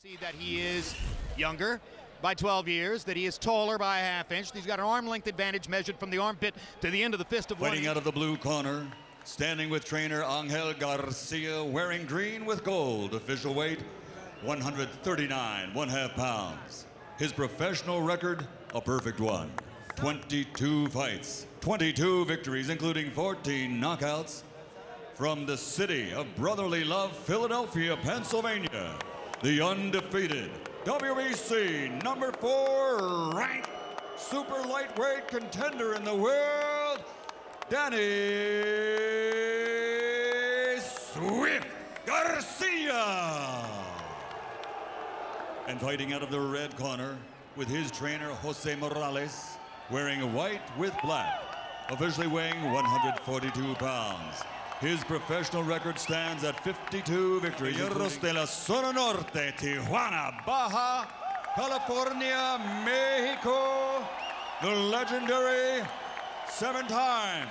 See that he is younger by 12 years, that he is taller by a half inch. He's got an arm length advantage measured from the armpit to the end of the fist of one. Fighting out of the blue corner, standing with trainer Angel Garcia, wearing green with gold. Official weight, 139 1/2 pounds. His professional record, a perfect one. 22 fights, 22 victories, including 14 knockouts. From the city of brotherly love, Philadelphia, Pennsylvania, the undefeated WBC #4 ranked super lightweight contender in the world, Danny Swift Garcia. And fighting out of the red corner with his trainer Jose Morales, wearing white with black, officially weighing 142 pounds. His professional record stands at 52 victories. Caballeros de la Zona Norte, Tijuana, Baja, California, Mexico, the legendary 7-time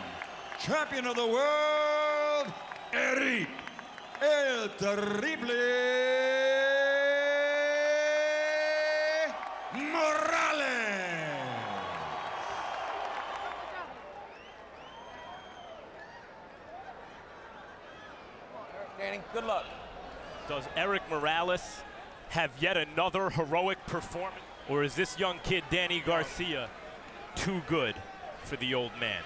champion of the world, Erik, El Terrible Morales. Danny, good luck. Does Erik Morales have yet another heroic performance? Or is this young kid, Danny Garcia, too good for the old man?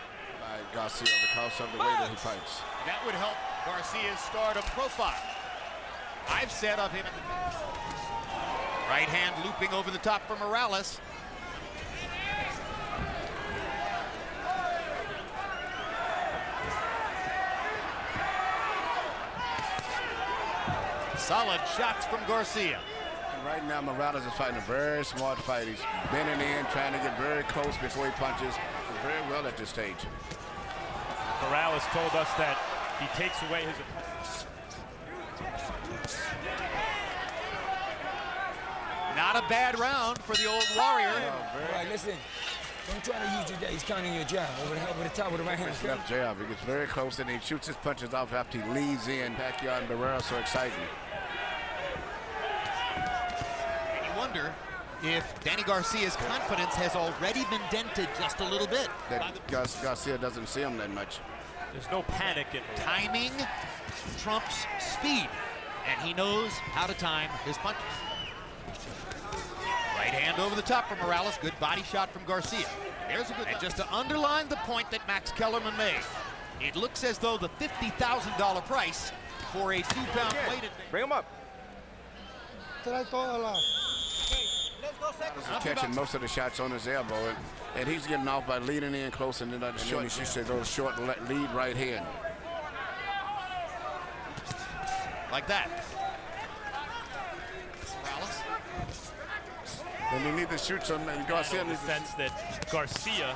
Garcia, because of the way that he fights. That would help Garcia's stardom profile. I've said of him in the right hand looping over the top for Morales. Solid shots from Garcia. Right now, Morales is fighting a very smart fight. He's bending in, trying to get very close before he punches. He's very well at this stage. Morales told us that he takes away his opponent. Not a bad round for the old warrior. All right, listen. Don't try to use your jab. He's counting your jab over the top with the right hand. His left jab. He gets very close and he shoots his punches off after he leads in. Pacquiao and Barrera so exciting. And you wonder if Danny Garcia's confidence has already been dented just a little bit. That Garcia doesn't see him that much. There's no panic in Timing trumps speed, and he knows how to time his punches. Right hand over the top from Morales. Good body shot from Garcia. There's a good. And just to underline the point that Max Kellerman made, it looks as though the $50,000 price for a 2-pound weight advantage. Bring him up. He's catching most of the shots on his elbow, and he's getting off by leading in close and then he should go short lead right hand. Like that. Morales. And he neither shoots him, and Garcia in the sense that Garcia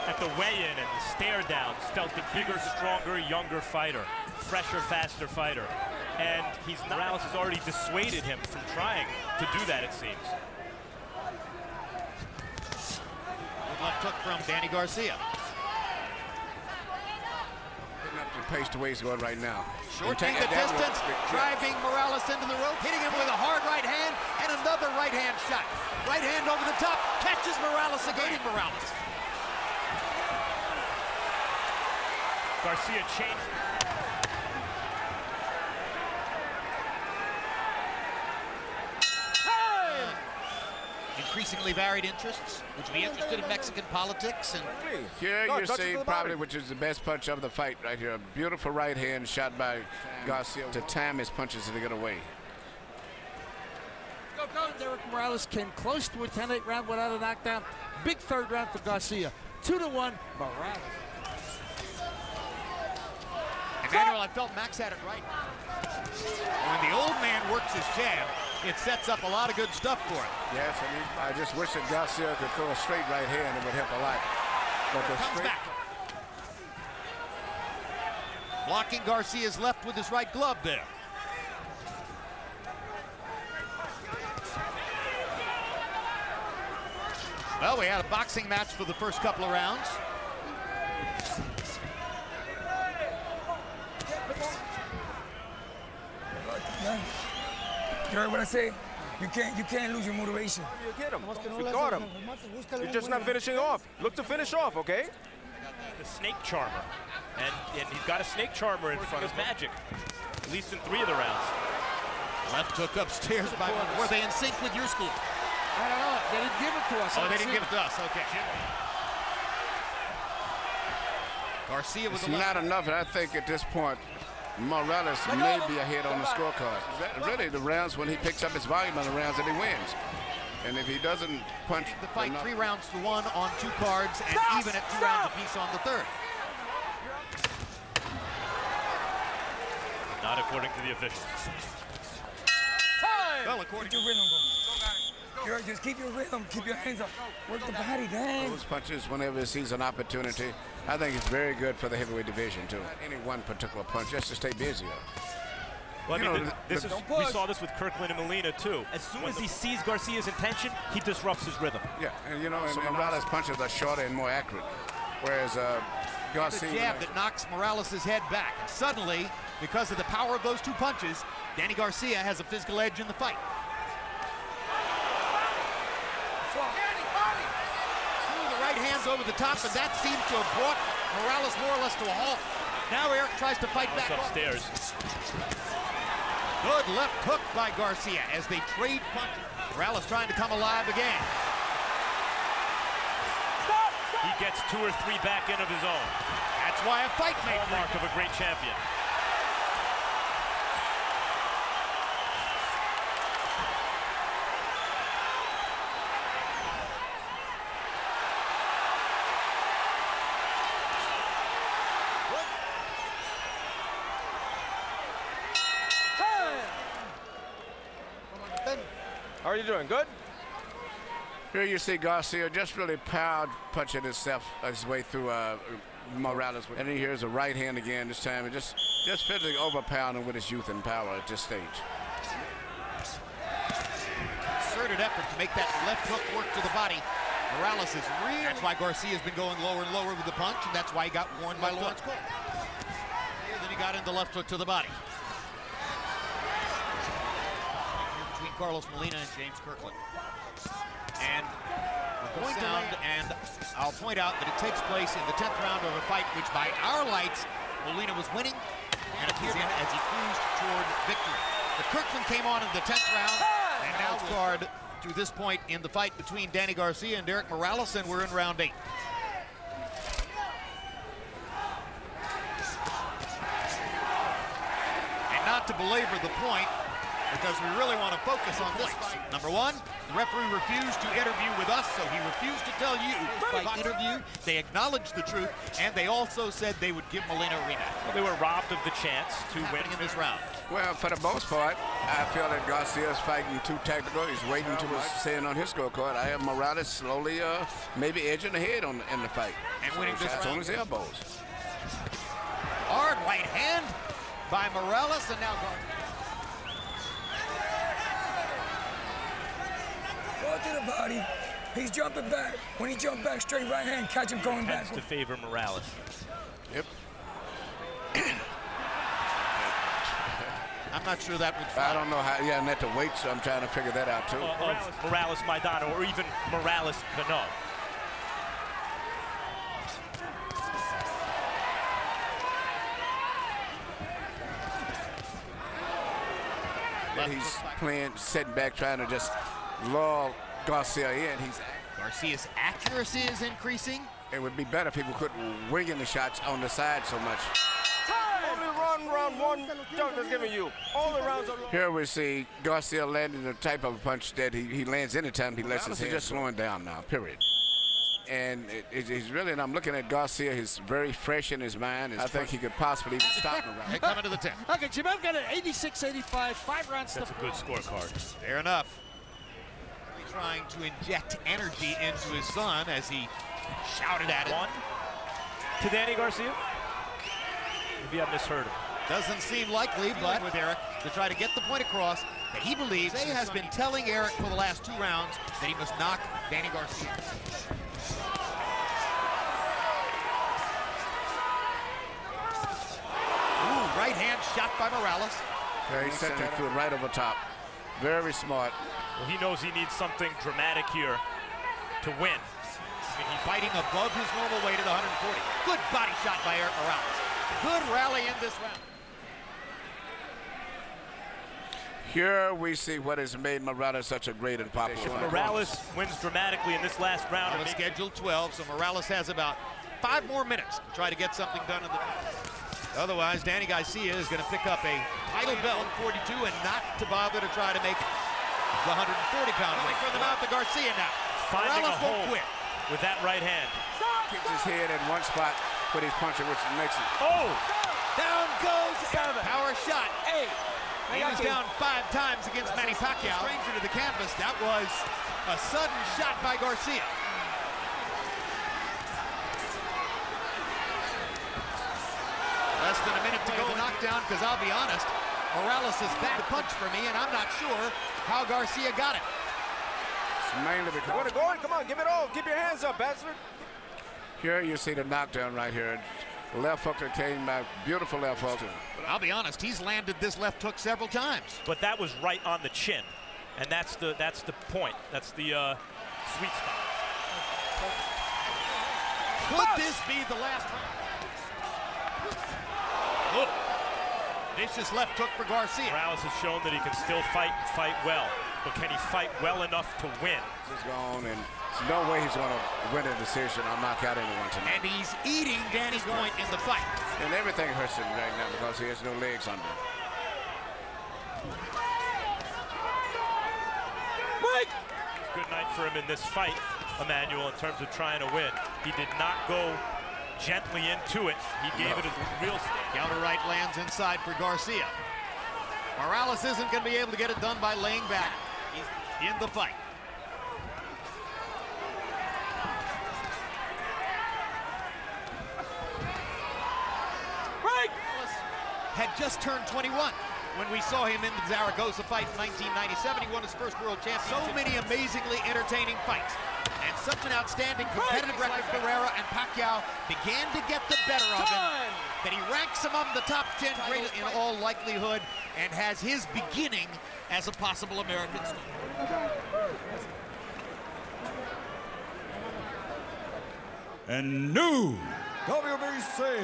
at the weigh-in and the stare downs felt the bigger, stronger, younger fighter, fresher, faster fighter. And Morales has already dissuaded him from trying to do that, it seems. Good left hook from Danny Garcia. Putting up the pace the way he's going right now. Shortening the distance, driving Morales into the rope, hitting him with a hard right hand and another right hand shot. Right hand over the top, catches Morales, evading Morales. Garcia changed. Increasingly varied interests. Would you be interested in Mexican politics? And here you see probably which is the best punch of the fight right here. A beautiful right hand shot by Garcia to time his punches to get away. Erik Morales came close to a 10-8 round without a knockdown. Big third round for Garcia. 2-1, Morales. Emmanuel, I felt Max had it right. When the old man works his jab, it sets up a lot of good stuff for him. Yes, and I just wish that Garcia could throw a straight right hand. It would help a lot. But the Comes back. Blocking Garcia's left with his right glove there. Well, we had a boxing match for the first couple of rounds. You heard what I say? You can't lose your motivation. You hit him. You got him. You're just not finishing off. Look to finish off, okay? The snake charmer. And he's got a snake charmer in front of his magic. At least in 3 of the rounds. Left hook upstairs by one. Were they in sync with your school? I don't know. They didn't give it to us. Oh, they didn't give it to us. Okay. Garcia was It's not enough, and I think at this point, Morales may be ahead on the scorecard. Really, the rounds when he picks up his volume on the rounds that he wins. And if he doesn't punch the fight 3 rounds to 1 on 2 cards and even at 2 rounds apiece on the 3rd. Not according to the officials. Well, according Keep your rhythm going. You heard, just keep your rhythm. Keep your hands up. Work the body, dang. those punches whenever he sees an opportunity, I think it's very good for the heavyweight division, too. Not any one particular punch, just to stay busy. Well, I You mean, know, we saw this with Kirkland and Molina, too. As soon as he sees Garcia's intention, he disrupts his rhythm. Yeah, and and Morales' punches are shorter and more accurate, whereas Garcia... the jab that knocks Morales' head back. And suddenly, because of the power of those 2 punches, Danny Garcia has a physical edge in the fight. The right hands over the top, and that seems to have brought Morales more or less to a halt. Now Erik tries to fight back. Upstairs. Good left hook by Garcia as they trade punches. Morales trying to come alive again. He gets 2 or 3 back in of his own. That's why a fight may Hallmark of a great champion. How are you doing? Good? Here you see Garcia just really power punching his way through Morales. And then here's a right hand again this time, and just physically overpowering with his youth and power at this stage. Concerted effort to make that left hook work to the body. Morales is really... That's why Garcia's been going lower and lower with the punch, and that's why he got warned by Lawrence Cole. Then he got into left hook to the body. Between Carlos Molina and James Kirkland. And we're going down, and I'll point out that it takes place in the 10th round of a fight which, by our lights, Molina was winning and appeared in as he cruised toward victory. But Kirkland came on in the 10th round, and now card to this point in the fight between Danny Garcia and Erik Morales, and we're in round 8. And not to belabor the point, because we really want to focus on this fight. Number 1, the referee refused to interview with us, so he refused to tell you by interview. They acknowledged the truth, and they also said they would give Molina a rematch. Well, they were robbed of the chance to win in this round. Well, for the most part, I feel that Garcia's fighting too tactical. He's waiting to saying on his scorecard. I have Morales slowly, maybe edging ahead in the fight. And winning this round. on his elbows. Hard right hand by Morales, and now Garcia. Go to the body. He's jumping back. When he jumps back, straight right hand, catch him going back. Tends to favor Morales. Yep. I'm not sure that would fly. I don't know how, and at the weight, so I'm trying to figure that out, too. Morales Maidana, or even Morales Cano. He's playing, sitting back, trying to just lull Garcia in. Garcia's accuracy is increasing. It would be better if people quit winging the shots on the side so much. Only round 1 judge is giving you. All the rounds are... Here we see Garcia landing the type of punch that he lands anytime he lets his head. He's just slowing down now, period. And he's really, and I'm looking at Garcia, he's very fresh in his mind. I think he could possibly even stop him. They're coming to the 10th. Okay, Jim, I've got an 86-85, 5 rounds. That's a good scorecard. Fair enough. Trying to inject energy into his son as he shouted at him. 1 to Danny Garcia. Maybe I misheard him. Doesn't seem likely, but with Erik to try to get the point across that he believes he has been telling Erik for the last 2 rounds that he must knock Danny Garcia. Ooh, right hand shot by Morales. Yeah, he sent that foot right over top. Very smart. Well, he knows he needs something dramatic here to win. I mean, he's fighting above his normal weight at 140. Good body shot by Erik Morales. Good rally in this round. Here we see what has made Morales such a great and popular. Morales wins dramatically in this last round. On a scheduled 12, so Morales has about 5 more minutes to try to get something done in the... Otherwise, Danny Garcia is going to pick up a title belt, 42, and not to bother to try to make the 140-pound weight. From the mouth of Garcia now. Finding Morales a hole won't quit. with that right hand. Keeps his head in one spot with his puncher, which makes it. Oh! Down goes 7. Power shot. 8. He was down 5 times against Manny Pacquiao. Stranger to the canvas. That was a sudden shot by Garcia. Less than a minute to go. The knockdown, because I'll be honest, Morales is back to punch for me, and I'm not sure how Garcia got it. It's mainly because. Go on, come on, give it all. Keep your hands up, bastard. Here you see the knockdown right here. Left hook that came back, beautiful left hook. But I'll be honest, he's landed this left hook several times. But that was right on the chin, and that's the point. That's the sweet spot. Could this be the last round? Look, vicious left hook for Garcia. Morales has shown that he can still fight and fight well, but can he fight well enough to win? He's gone, and there's no way he's going to win a decision or knock out anyone tonight. And he's eating Danny Goint in the fight. And everything hurts him right now because he has no legs under. Mike! Good night for him in this fight, Emmanuel, in terms of trying to win. He did not go gently into it. He gave it a real stand. Counter right lands inside for Garcia. Morales isn't going to be able to get it done by laying back. He's in the fight. Had just turned 21 when we saw him in the Zaragoza fight in 1997. He won his first world championship. So many amazingly entertaining fights. And such an outstanding competitive record. Pereira and Pacquiao began to get the better of him. That he ranks among the top 10 great in all likelihood and has his beginning as a possible American star. And new WBC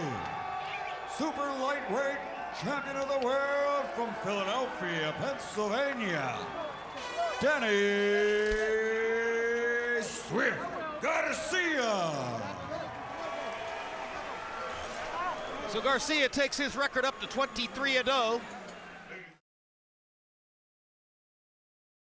super lightweight champion of the world from Philadelphia, Pennsylvania, Danny Swift Garcia. So Garcia takes his record up to 23-0.